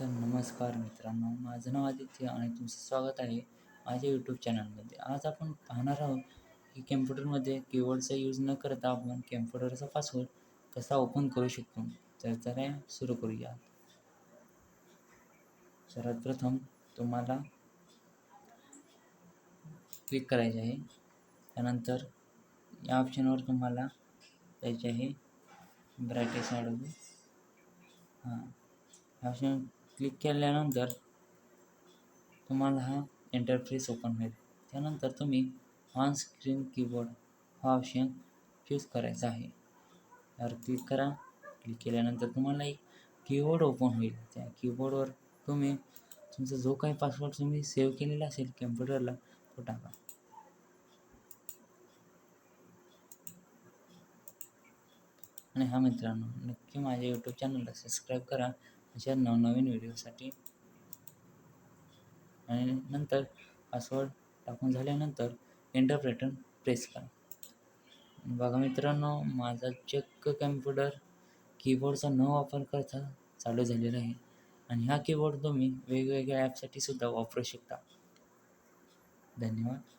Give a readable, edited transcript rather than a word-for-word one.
तर नमस्कार मित्रांनो, माझं नाव आदित्य आणि तुमचं स्वागत आहे माझ्या यूट्यूब चॅनलमध्ये. आज आपण पाहणार आहोत की कम्प्युटरमध्ये कीबोर्डचा यूज न करता आपण कम्प्युटरचा पासवर्ड कसा ओपन करू शकतो. तर चला सुरू करूया. सर्वात प्रथम तुम्हाला क्लिक करायचे आहे. त्यानंतर या ऑप्शनवर तुम्हाला जायचे आहे. ब्राईटनेस वाढवू. हां, ऑप्शन क्लिक केल्यानंतर तुम्हाला हा इंटरफेस ओपन होईल. त्यानंतर तुम्ही ऑन स्क्रीन कीबोर्ड हा ऑप्शन चूज करायचा आहे. त्यावर क्लिक करा. क्लिक केल्यानंतर तुम्हाला एक कीबोर्ड ओपन होईल. त्या कीबोर्डवर तुम्ही तुमचा जो काही पासवर्ड तुम्ही सेव्ह केलेला असेल कम्प्युटरला तो टाका. आणि हा मित्रांनो, नक्की माझ्या यूट्यूब चॅनलला सबस्क्राईब करा अशा नवनवीन व्हिडिओसाठी. आणि नंतर पासवर्ड टाकून झाल्यानंतर एंटर बटन प्रेस करा. बघा मित्रांनो, माझा चक्क कम्प्युटर कीबोर्डचा न वापर करता चालू झालेला आहे. आणि हा कीबोर्ड तुम्ही वेगवेगळ्या ॲपसाठी सुद्धा वापरू शकता. धन्यवाद.